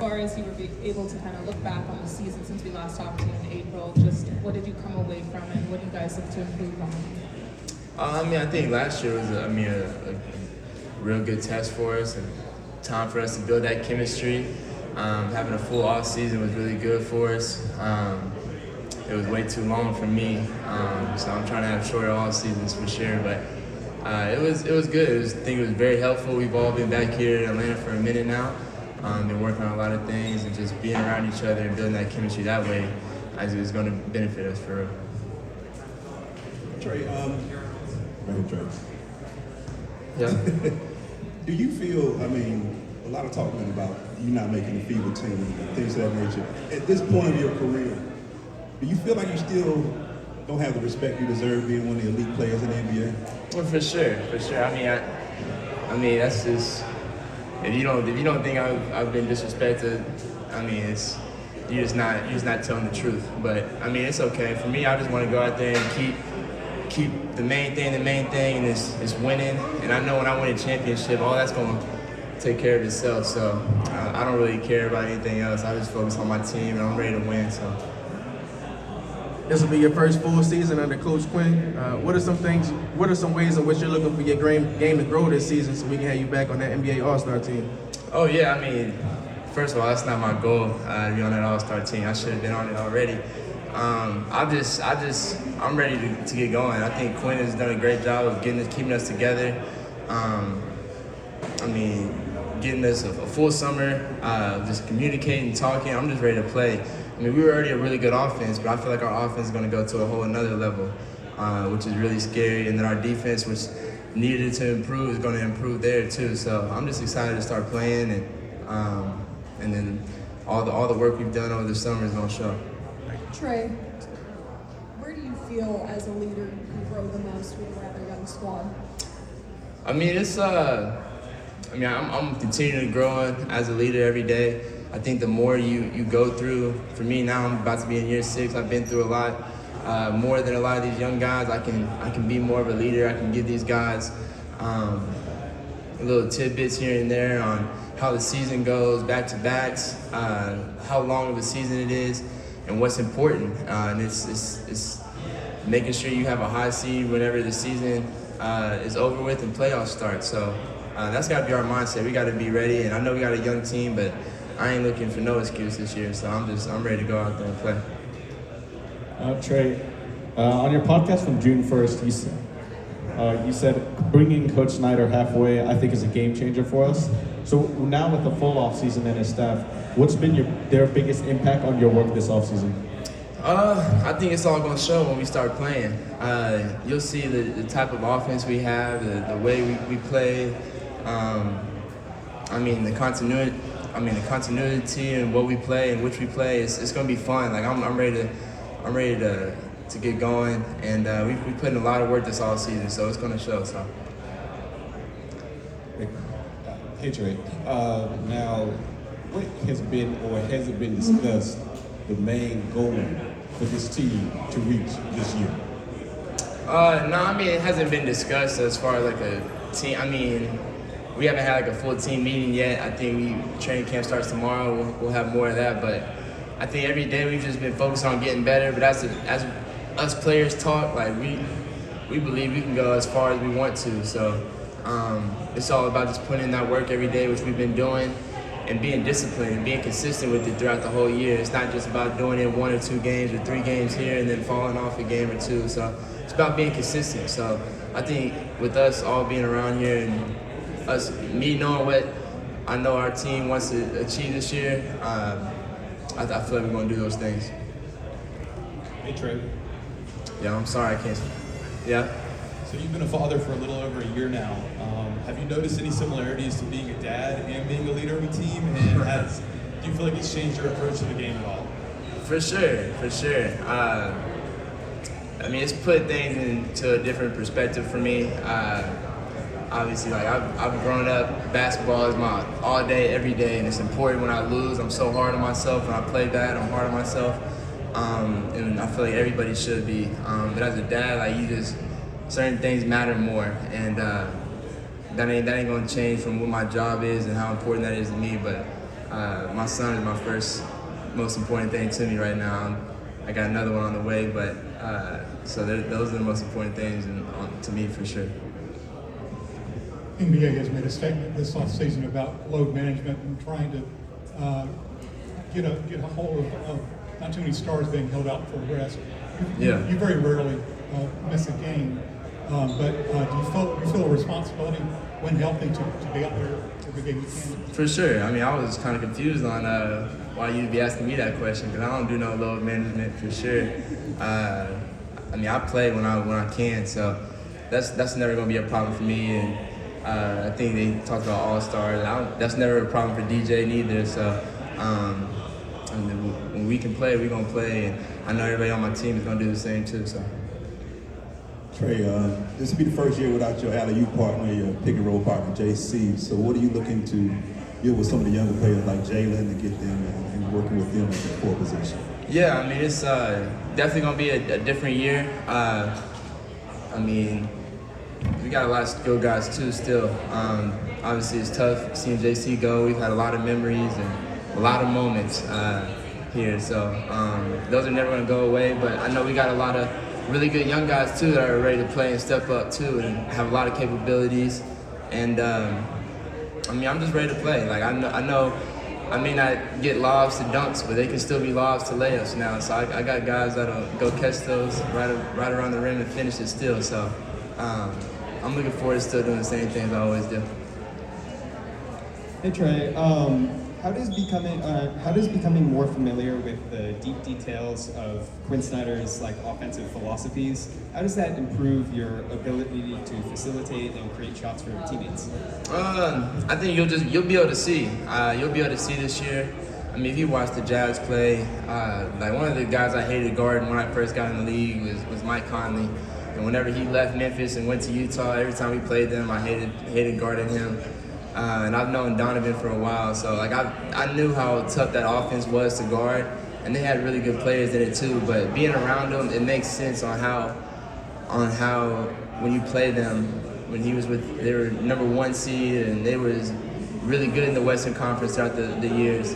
far as you were able to kind of look back on the season since we last talked to you in April, just what did you come away from and what do you guys look to improve on? I think last year was, a real good test for us and time for us to build that chemistry. Having a full off season was really good for us. It was way too long for me, so I'm trying to have shorter off seasons for sure. But it was good. I think it was very helpful. We've all been back here in Atlanta for a minute now. Been working on a lot of things and just being around each other and building that chemistry that way, I think is going to benefit us for real. Trae, go ahead, Trae. Yeah. Do you feel, a lot of talking about you not making the FIBA team, things of that nature. At this point of your career, do you feel like you still don't have the respect you deserve being one of the elite players in the NBA? Well, for sure. I mean, that's just, if you don't think I've been disrespected, you're just not telling the truth. But it's okay. For me, I just want to go out there and keep the main thing, and it's winning. And I know when I win a championship, all that's going to take care of itself. So I don't really care about anything else. I just focus on my team, and I'm ready to win. So. This will be your first full season under Coach Quin. What are some ways in which you're looking for your game to grow this season so we can have you back on that NBA All-Star team? Oh yeah, first of all, that's not my goal to be on that All-Star team. I should have been on it already. I'm ready to get going. I think Quinn has done a great job of keeping us together. Getting us a full summer, just communicating, talking. I'm just ready to play. We were already a really good offense, but I feel like our offense is going to go to a whole another level, which is really scary. And then our defense, which needed to improve, is going to improve there too. So I'm just excited to start playing, and then all the work we've done over the summer is going to show. Trae, where do you feel as a leader you grow the most with a rather young squad? I'm continuing to grow as a leader every day. I think the more you go through, for me now, I'm about to be in year 6. I've been through a lot, more than a lot of these young guys. I can be more of a leader. I can give these guys little tidbits here and there on how the season goes, back-to-backs, how long of a season it is, and what's important. And it's making sure you have a high seed whenever the season is over with and playoffs start. So that's got to be our mindset. We got to be ready. And I know we got a young team, but I ain't looking for no excuse this year. So I'm ready to go out there and play. Trae, on your podcast from June 1st, you said bringing Coach Snyder halfway, I think, is a game changer for us. So now with the full offseason and his staff, what's been their biggest impact on your work this offseason? I think it's all going to show when we start playing. You'll see the type of offense we have, the way we play. The continuity and what we play and which we play. It's going to be fun. Like I'm ready to get going, and we put in a lot of work this all season, so it's going to show. So. Hey Trae, now what has been or hasn't been discussed the main goal for this team to reach this year? It hasn't been discussed as far as like a team. We haven't had like a full team meeting yet. I think training camp starts tomorrow. We'll have more of that, but I think every day we've just been focused on getting better. But as us players talk, like we believe we can go as far as we want to. So it's all about just putting in that work every day, which we've been doing, and being disciplined and being consistent with it throughout the whole year. It's not just about doing it 1 or 2 games or 3 games here and then falling off a game or 2. So it's about being consistent. So I think with us all being around here and me knowing what I know our team wants to achieve this year, I feel like we're going to do those things. Hey Trae. Yeah, I'm sorry I can't. Yeah. So you've been a father for a little over a year now. Have you noticed any similarities to being a dad and being a leader of a team? And do you feel like it's changed your approach to the game at all? For sure. It's put things into a different perspective for me. Obviously, like I've grown up, basketball is my all day, every day, and it's important when I lose. I'm so hard on myself. When I play bad, I'm hard on myself. And I feel like everybody should be. But as a dad, like certain things matter more, and that ain't gonna change from what my job is and how important that is to me. But My son is my first most important thing to me right now. I got another one on the way, but so those are the most important things to me for sure. NBA has made a statement this offseason about load management and trying to get a hold of not too many stars being held out for rest. You very rarely miss a game, but do you feel a responsibility when healthy to be out there every game you can? For sure. I mean, I was kind of confused on why you'd be asking me that question because I don't do no load management for sure. I mean, I play when I can, so that's never gonna be a problem for me. And I think they talked about all-stars. That's never a problem for DJ neither. So when we can play, we're gonna play, and I know everybody on my team is gonna do the same too. So. Trae, this will be the first year without your alley-oop partner, your pick-and-roll partner, JC. So what are you looking to deal with some of the younger players like Jalen to get them and working with them at the core position? Yeah, I mean, it's definitely going to be a different year. I mean, we got a lot of skilled guys too still. Obviously, it's tough seeing JC go. We've had a lot of memories and a lot of moments here. So those are never going to go away, but I know we got a lot of really good young guys too that are ready to play and step up too and have a lot of capabilities. And I mean, I'm just ready to play. Like I know I may not get lobs to dunks, but they can still be lobs to layups now. So I got guys that'll go catch those right around the rim and finish it still. So I'm looking forward to still doing the same things I always do. Hey Trae, how does becoming more familiar with the deep details of Quin Snyder's offensive philosophies, how does that improve your ability to facilitate and create shots for your teammates? I think you'll be able to see. You'll be able to see this year. I mean, if you watch the Jazz play, one of the guys I hated guarding when I first got in the league was Mike Conley. And whenever he left Memphis and went to Utah, every time we played them, I hated guarding him. And I've known Donovan for a while, so I knew how tough that offense was to guard, and they had really good players in it too. But being around them, it makes sense on how when you play them, when they were number 1 seed and they was really good in the Western Conference throughout the years.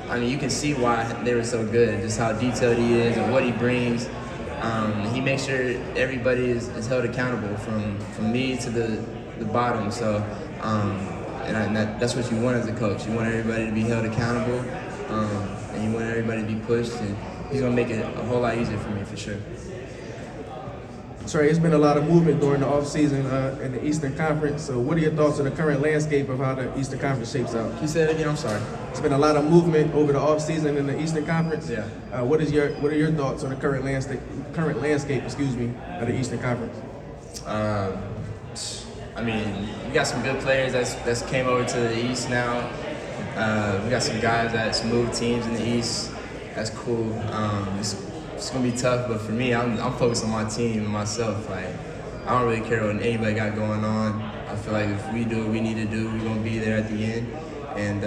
I mean, you can see why they were so good, just how detailed he is and what he brings. He makes sure everybody is held accountable from me to the bottom. So. And that's what you want as a coach. You want everybody to be held accountable, and you want everybody to be pushed, and he's going to make it a whole lot easier for me, for sure. Sorry, it's been a lot of movement during the offseason in the Eastern Conference. So what are your thoughts on the current landscape of how the Eastern Conference shapes out? Can you say that again? I'm sorry. It's been a lot of movement over the offseason in the Eastern Conference. Yeah. What are your thoughts on the current landscape of the Eastern Conference? I mean, we got some good players that's came over to the East now. We got some guys that's moved teams in the East. That's cool. It's gonna be tough, but for me, I'm focused on my team and myself. I don't really care what anybody got going on. I feel like if we do what we need to do, we're gonna be there at the end. And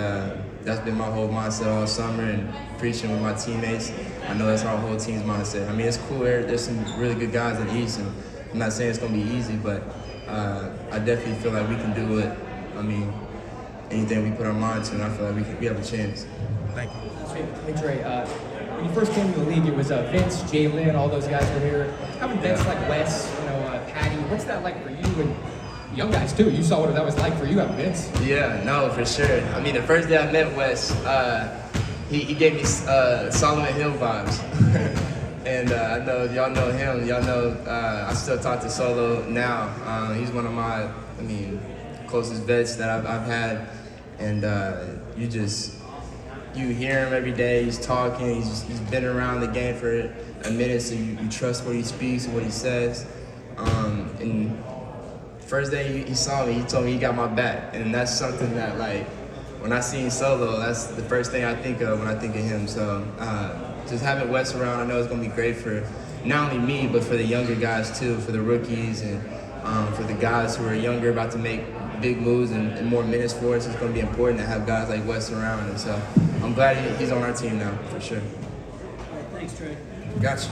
that's been my whole mindset all summer and preaching with my teammates. I know that's our whole team's mindset. I mean, it's cool. There's some really good guys in the East, and I'm not saying it's gonna be easy, but I definitely feel like we can do it. I mean, anything we put our mind to, and I feel like we have a chance. Thank you. Hey Trae, when you first came to the league, it was Vince, Jalen, all those guys were here. Having Vince like Wes, Patty, what's that like for you and young guys too? You saw what that was like for you having Vince. Yeah, no, for sure. I mean, the first day I met Wes, he gave me Solomon Hill vibes. And I know if y'all know him, y'all know I still talk to Solo now. He's one of my, closest vets that I've had. And you hear him every day, he's talking, he's been around the game for a minute, so you trust what he speaks and what he says. And first day he saw me, he told me he got my back. And that's something that, when I seen Solo, that's the first thing I think of when I think of him. So just having Wes around, I know it's going to be great for not only me, but for the younger guys too, for the rookies and for the guys who are younger, about to make big moves and more minutes for us. It's going to be important to have guys like Wes around. And so I'm glad he's on our team now, for sure. Thanks, Trae. Gotcha.